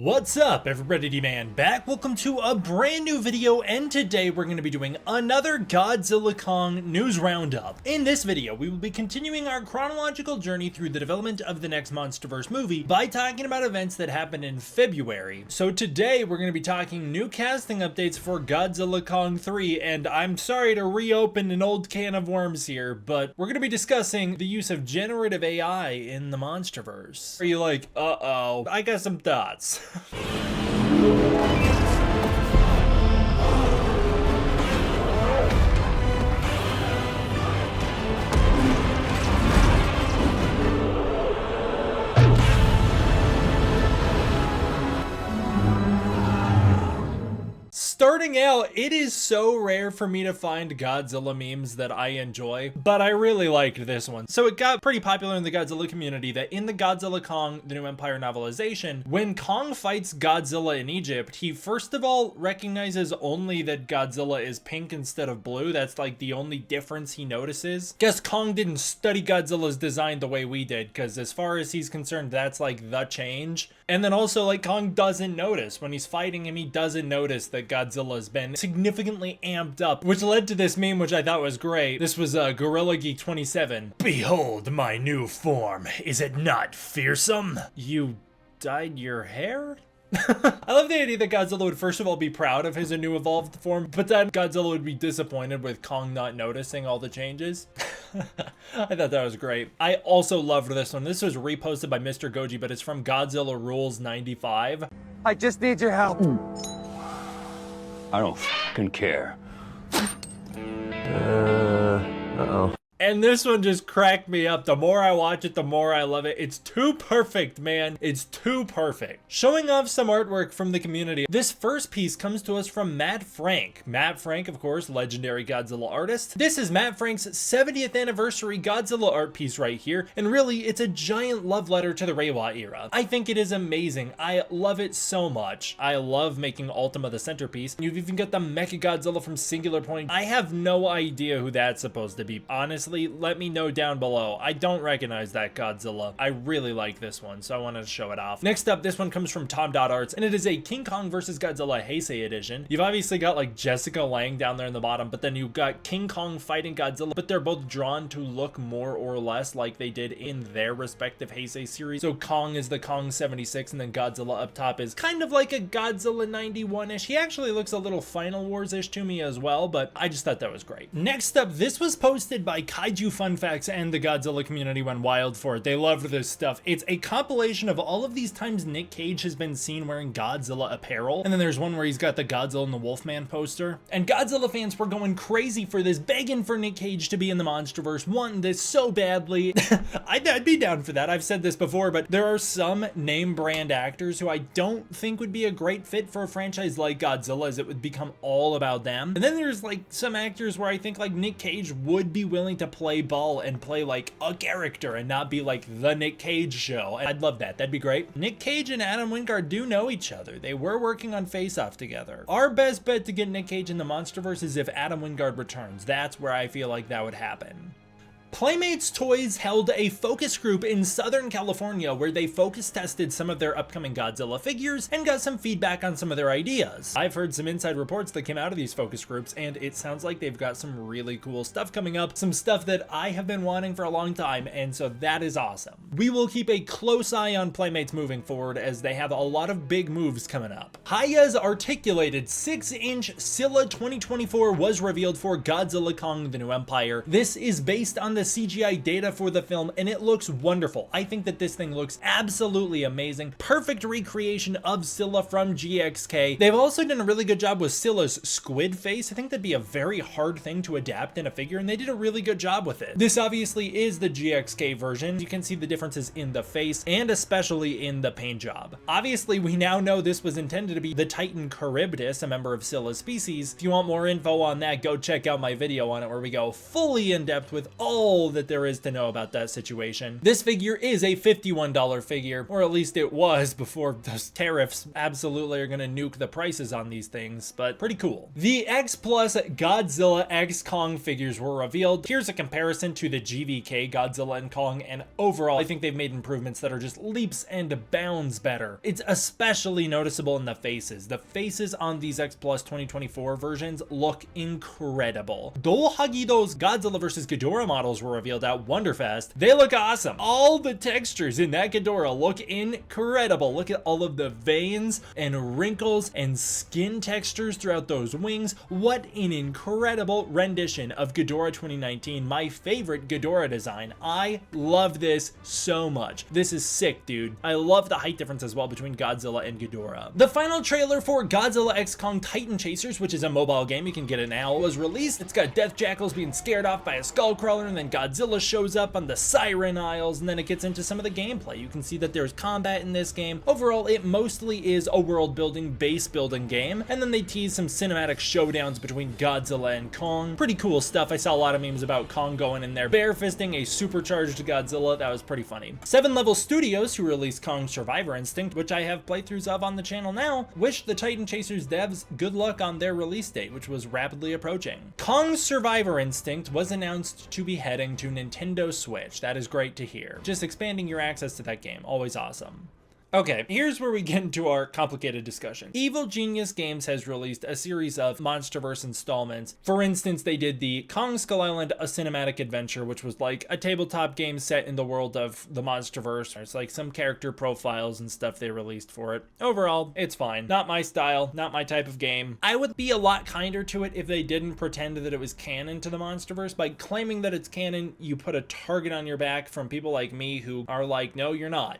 What's up everybody, D-Man back. Welcome to a brand new video, and today we're going to be doing another Godzilla Kong news roundup. In this video, we will be continuing our chronological journey through the development of the next MonsterVerse movie by talking about events that happened in February. So today we're going to be talking new casting updates for Godzilla Kong 3, and I'm sorry to reopen an old can of worms here, but we're going to be discussing the use of generative AI in the MonsterVerse. Are you like, uh-oh, I got some thoughts. Starting out, it is so rare for me to find Godzilla memes that I enjoy, but I really liked this one. So it got pretty popular in the Godzilla community that in the Godzilla Kong The New Empire novelization, when Kong fights Godzilla in Egypt, he first of all recognizes only that Godzilla is pink instead of blue. That's like the only difference he notices. Guess Kong didn't study Godzilla's design the way we did, because as far as he's concerned, that's like the change. And then also, like, Kong doesn't notice. When he's fighting him, he doesn't notice that Godzilla's been significantly amped up, which led to this meme, which I thought was great. This was Gorilla Geek 27. Behold my new form. Is it not fearsome? You dyed your hair? I love the idea that Godzilla would first of all be proud of his new evolved form, but then Godzilla would be disappointed with Kong not noticing all the changes. I thought that was great. I also loved this one. This was reposted by Mr. Goji, but it's from Godzilla Rules 95. I just need your help. I don't fucking care. Uh-oh. And this one just cracked me up. The more I watch it, the more I love it. It's too perfect, man. It's too perfect. Showing off some artwork from the community. This first piece comes to us from Matt Frank. Matt Frank, of course, legendary Godzilla artist. This is Matt Frank's 70th anniversary Godzilla art piece right here. And really, it's a giant love letter to the Reiwa era. I think it is amazing. I love it so much. I love making Ultima the centerpiece. You've even got the Mecha Godzilla from Singular Point. I have no idea who that's supposed to be. Honestly, let me know down below. I don't recognize that Godzilla. I really like this one, so I wanted to show it off. Next up, this one comes from Tom.Arts, and it is a King Kong vs. Godzilla Heisei edition. You've obviously got like Jessica Lange down there in the bottom, but then you've got King Kong fighting Godzilla, but they're both drawn to look more or less like they did in their respective Heisei series. So Kong is the Kong 76, and then Godzilla up top is kind of like a Godzilla 91-ish. He actually looks a little Final Wars-ish to me as well, but I just thought that was great. Next up, this was posted by Kaiju Fun Facts, and the Godzilla community went wild for it. They loved this stuff. It's a compilation of all of these times Nick Cage has been seen wearing Godzilla apparel, and then there's one where he's got the Godzilla and the Wolfman poster, and Godzilla fans were going crazy for this, begging for Nick Cage to be in the MonsterVerse, wanting this so badly. I'd be down for that. I've said this before, but there are some name brand actors who I don't think would be a great fit for a franchise like Godzilla, as it would become all about them. And then there's like some actors where I think like Nick Cage would be willing to play ball and play like a character and not be like the Nick Cage show. I'd love that. That'd be great. Nick Cage and Adam Wingard do know each other. They were working on Face Off together. Our best bet to get Nick Cage in the MonsterVerse is if Adam Wingard returns. That's where I feel like that would happen. Playmates Toys held a focus group in Southern California where they focus tested some of their upcoming Godzilla figures and got some feedback on some of their ideas. I've heard some inside reports that came out of these focus groups, and it sounds like they've got some really cool stuff coming up, some stuff that I have been wanting for a long time, and so that is awesome. We will keep a close eye on Playmates moving forward, as they have a lot of big moves coming up. Haya's articulated 6-inch Scylla 2024 was revealed for Godzilla Kong The New Empire. This is based on the CGI data for the film, and it looks wonderful. I think that this thing looks absolutely amazing. Perfect recreation of Scylla from GXK. They've also done a really good job with Scylla's squid face. I think that'd be a very hard thing to adapt in a figure, and they did a really good job with it. This obviously is the GXK version. You can see the differences in the face and especially in the paint job. Obviously, we now know this was intended to be the Titan Charybdis, a member of Scylla's species. If you want more info on that, go check out my video on it where we go fully in depth with all all that there is to know about that situation. This figure is a $51 figure, or at least it was before those tariffs absolutely are going to nuke the prices on these things, but pretty cool. The X Plus Godzilla X Kong figures were revealed. Here's a comparison to the GVK Godzilla and Kong, and overall I think they've made improvements that are just leaps and bounds better. It's especially noticeable in the faces. The faces on these X Plus 2024 versions look incredible. Hagido's Godzilla vs. Ghidorah models were revealed at Wonderfest. They look awesome. All the textures in that Ghidorah look incredible. Look at all of the veins and wrinkles and skin textures throughout those wings. What an incredible rendition of Ghidorah 2019, my favorite Ghidorah design. I love this so much. This is sick, dude. I love the height difference as well between Godzilla and Ghidorah. The final trailer for Godzilla X Kong Titan Chasers, which is a mobile game, you can get it now, was released. It's got death jackals being scared off by a skullcrawler, and then Godzilla shows up on the Siren Isles, and then it gets into some of the gameplay. You can see that there's combat in this game. Overall, it mostly is a world building, base building game, and then they tease some cinematic showdowns between Godzilla and Kong. Pretty cool stuff. I saw a lot of memes about Kong going in there bare-fisting a supercharged Godzilla. That was pretty funny. 7 Level Studios, who released Kong Survivor Instinct, which I have playthroughs of on the channel now, wished the Titan Chasers devs good luck on their release date, which was rapidly approaching. Kong Survivor Instinct was announced to be heading to Nintendo Switch. That is great to hear. Just expanding your access to that game, always awesome. Okay, here's where we get into our complicated discussion. Evil Genius Games has released a series of MonsterVerse installments. For instance, they did the Kong Skull Island, a cinematic adventure, which was like a tabletop game set in the world of the MonsterVerse. There's like some character profiles and stuff they released for it. Overall, it's fine. Not my style, not my type of game. I would be a lot kinder to it if they didn't pretend that it was canon to the MonsterVerse. By claiming that it's canon, you put a target on your back from people like me who are like, no, you're not,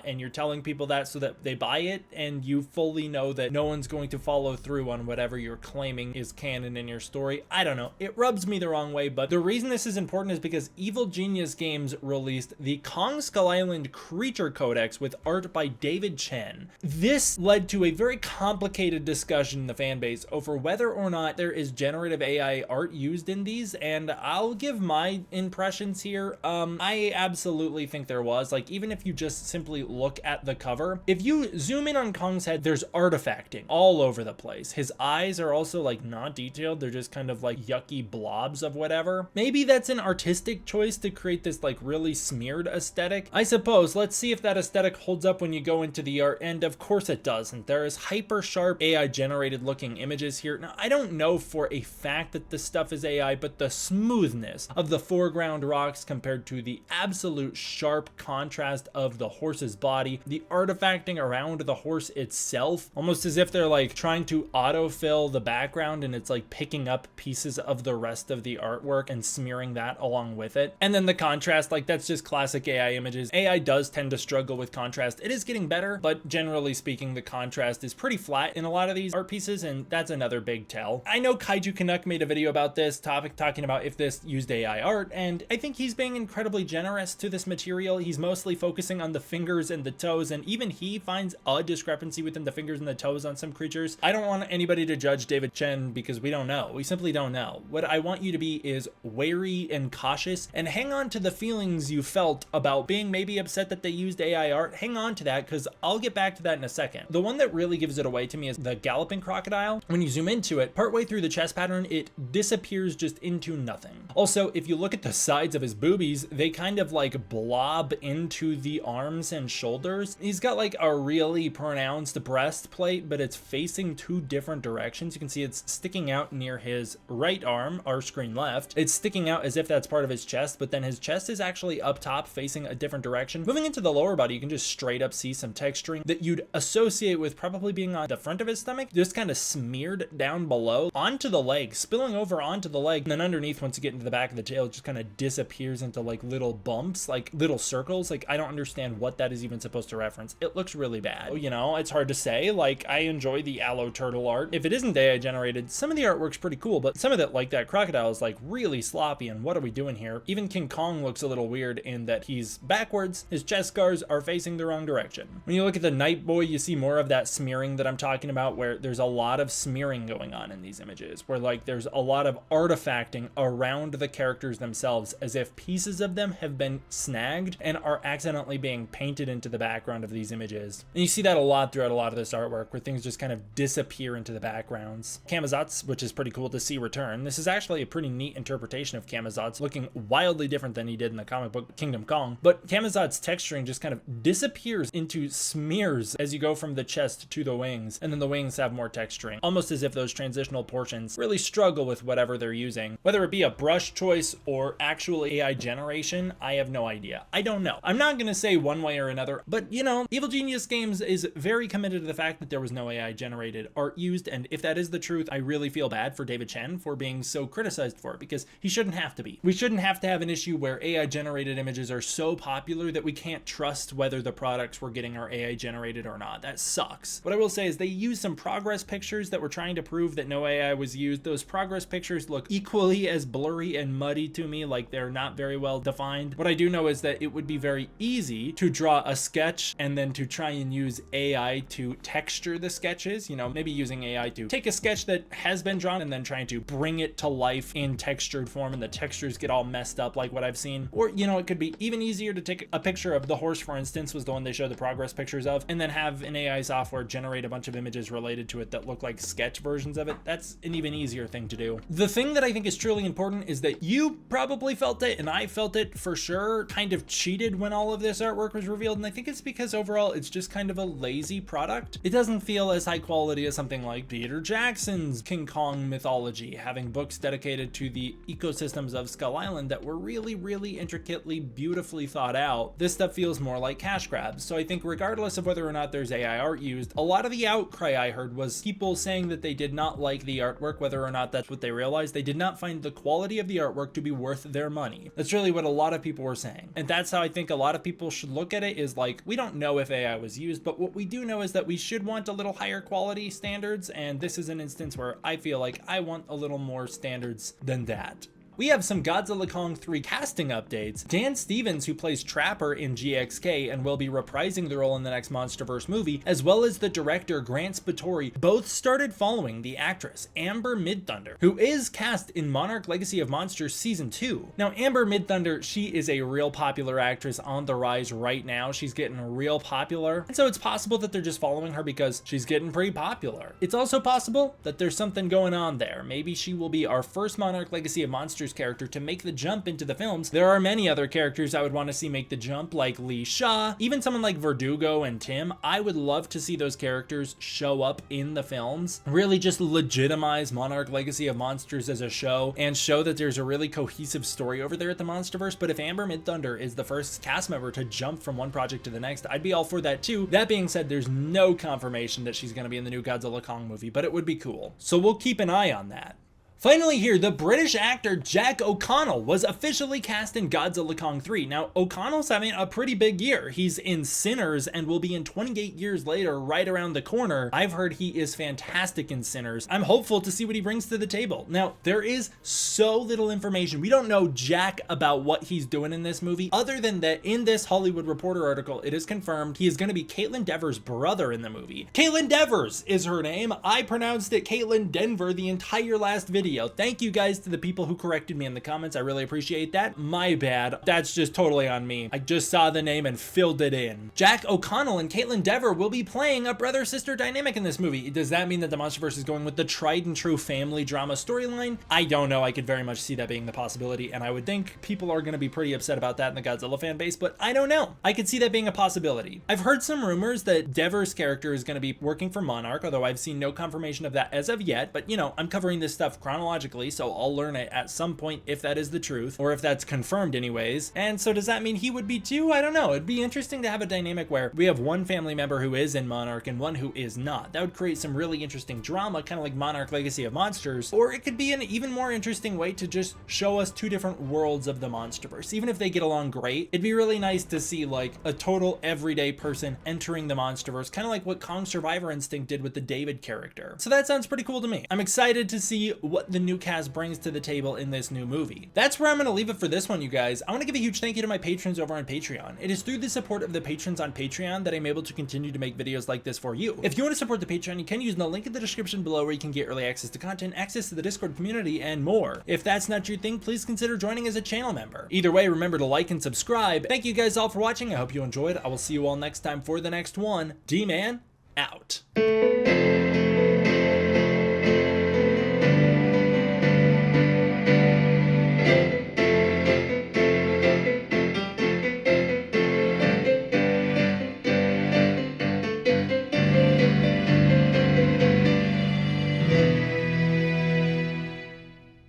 and you're telling people that so that they buy it, and you fully know that no one's going to follow through on whatever you're claiming is canon in your story. I don't know, it rubs me the wrong way, but the reason this is important is because Evil Genius Games released the Kong Skull Island Creature Codex with art by David Chen. This led to a very complicated discussion in the fan base over whether or not there is generative AI art used in these, and I'll give my impressions here. I absolutely think there was. Like, even if you just simply look at the cover, if you zoom in on Kong's head, there's artifacting all over the place. His eyes are also like not detailed. They're just kind of like yucky blobs of whatever. Maybe that's an artistic choice to create this like really smeared aesthetic. I suppose. Let's see if that aesthetic holds up when you go into the art, and of course it doesn't. There is hyper sharp AI generated looking images here. Now, I don't know for a fact that this stuff is AI, but the smoothness of the foreground rocks compared to the absolute sharp contrast of the horse's body, the artifacting around the horse itself, almost as if they're like trying to autofill the background and it's like picking up pieces of the rest of the artwork and smearing that along with it. And then the contrast, like that's just classic AI images. AI does tend to struggle with contrast. It is getting better, but generally speaking, the contrast is pretty flat in a lot of these art pieces, and that's another big tell. I know Kaiju Canuck made a video about this topic talking about if this used AI art, and I think he's being incredibly generous to this material. He's mostly focusing on the fingers and the toes, and even he finds a discrepancy within the fingers and the toes on some creatures. I don't want anybody to judge David Chen because we don't know. We simply don't know. What I want you to be is wary and cautious, and hang on to the feelings you felt about being maybe upset that they used AI art. Hang on to that, because I'll get back to that in a second. The one that really gives it away to me is the galloping crocodile. When you zoom into it, partway through the chest pattern, it disappears just into nothing. Also, if you look at the sides of his boobies, they kind of like blob into the arms and shoulders. He's got like a really pronounced breastplate, but it's facing two different directions. You can see it's sticking out near his right arm, or screen left. It's sticking out as if that's part of his chest, but then his chest is actually up top facing a different direction. Moving into the lower body, you can just straight up see some texturing that you'd associate with probably being on the front of his stomach, just kind of smeared down below onto the leg, spilling over onto the leg, and then underneath, once you get into the back of the tail, it just kind of disappears into like little bumps, like little circles. Like, I don't understand what that is even supposed to reference preference. It looks really bad. You know, it's hard to say. Like, I enjoy the aloe turtle art. If it isn't AI generated, some of the artwork's pretty cool, but some of it, like that crocodile, is like really sloppy, and what are we doing here? Even King Kong looks a little weird in that he's backwards. His chest scars are facing the wrong direction. When you look at the Night Boy, you see more of that smearing that I'm talking about, where there's a lot of smearing going on in these images, where like there's a lot of artifacting around the characters themselves, as if pieces of them have been snagged and are accidentally being painted into the background of these images. And you see that a lot throughout a lot of this artwork, where things just kind of disappear into the backgrounds. Camazotz, which is pretty cool to see return. This is actually a pretty neat interpretation of Camazotz, looking wildly different than he did in the comic book Kingdom Kong. But Camazott's texturing just kind of disappears into smears as you go from the chest to the wings, and then the wings have more texturing, almost as if those transitional portions really struggle with whatever they're using. Whether it be a brush choice or actual AI generation, I have no idea. I don't know. I'm not going to say one way or another, but you know, Evil Genius Games is very committed to the fact that there was no AI generated art used, and if that is the truth, I really feel bad for David Chen for being so criticized for it, because he shouldn't have to be. We shouldn't have to have an issue where AI generated images are so popular that we can't trust whether the products we're getting are AI generated or not. That sucks. What I will say is they used some progress pictures that were trying to prove that no AI was used. Those progress pictures look equally as blurry and muddy to me, like they're not very well defined. What I do know is that it would be very easy to draw a sketch and then to try and use AI to texture the sketches, you know, maybe using AI to take a sketch that has been drawn and then trying to bring it to life in textured form, and the textures get all messed up like what I've seen. Or, you know, it could be even easier to take a picture of the horse, for instance, was the one they showed the progress pictures of, and then have an AI software generate a bunch of images related to it that look like sketch versions of it. That's an even easier thing to do. The thing that I think is truly important is that you probably felt it, and I felt it for sure, kind of cheated when all of this artwork was revealed, and I think it's because overall it's just kind of a lazy product. It doesn't feel as high quality as something like Peter Jackson's King Kong mythology, having books dedicated to the ecosystems of Skull Island that were really, really intricately, beautifully thought out. This stuff feels more like cash grabs. So I think regardless of whether or not there's AI art used, a lot of the outcry I heard was people saying that they did not like the artwork, whether or not that's what they realized. They did not find the quality of the artwork to be worth their money. That's really what a lot of people were saying. And that's how I think a lot of people should look at it, is like, we don't know if AI was used, but what we do know is that we should want a little higher quality standards, and this is an instance where I feel like I want a little more standards than that. We have some Godzilla Kong 3 casting updates. Dan Stevens, who plays Trapper in GXK and will be reprising the role in the next MonsterVerse movie, as well as the director Grant Spattori, both started following the actress Amber Midthunder, who is cast in Monarch Legacy of Monsters Season 2. Now, Amber Midthunder, she is a real popular actress on the rise right now. She's getting real popular, and so it's possible that they're just following her because she's getting pretty popular. It's also possible that there's something going on there. Maybe she will be our first Monarch Legacy of Monsters character to make the jump into the films. There are many other characters I would want to see make the jump, like Lee Shaw, even someone like Verdugo and Tim. I would love to see those characters show up in the films, really just legitimize Monarch Legacy of Monsters as a show and show that there's a really cohesive story over there at the MonsterVerse. But if Amber Midthunder is the first cast member to jump from one project to the next, I'd be all for that too. That being said, there's no confirmation that she's going to be in the new Godzilla Kong movie, but it would be cool. So we'll keep an eye on that. Finally here, the British actor Jack O'Connell was officially cast in Godzilla Kong 3. Now, O'Connell's having a pretty big year. He's in Sinners and will be in 28 Years Later, right around the corner. I've heard he is fantastic in Sinners. I'm hopeful to see what he brings to the table. Now, there is so little information. We don't know jack about what he's doing in this movie, other than that in this Hollywood Reporter article, it is confirmed he is going to be Caitlin Dever's brother in the movie. Caitlin Devers is her name. I pronounced it Caitlin Denver the entire last video. Thank you guys to the people who corrected me in the comments. I really appreciate that. My bad. That's just totally on me. I just saw the name and filled it in. Jack O'Connell and Caitlin Dever will be playing a brother-sister dynamic in this movie. Does that mean that the MonsterVerse is going with the tried and true family drama storyline? I don't know. I could very much see that being the possibility, and I would think people are going to be pretty upset about that in the Godzilla fan base, but I don't know. I could see that being a possibility. I've heard some rumors that Dever's character is going to be working for Monarch, although I've seen no confirmation of that as of yet, but you know, I'm covering this stuff chronologically chronologically, so I'll learn it at some point if that is the truth, or if that's confirmed anyways. And so does that mean he would be too? I don't know. It'd be interesting to have a dynamic where we have one family member who is in Monarch and one who is not. That would create some really interesting drama, kind of like Monarch Legacy of Monsters, or it could be an even more interesting way to just show us two different worlds of the MonsterVerse. Even if they get along great, it'd be really nice to see like a total everyday person entering the MonsterVerse, kind of like what Kong Survivor Instinct did with the David character. So that sounds pretty cool to me. I'm excited to see what the new cast brings to the table in this new movie. That's where I'm going to leave it for this one, you guys. I want to give a huge thank you to my patrons over on Patreon. It is through the support of the patrons on Patreon that I'm able to continue to make videos like this for you. If you want to support the Patreon, you can use the link in the description below where you can get early access to content, access to the Discord community, and more. If that's not your thing, please consider joining as a channel member. Either way, remember to like and subscribe. Thank you guys all for watching. I hope you enjoyed. I will see you all next time for the next one. D-Man, out.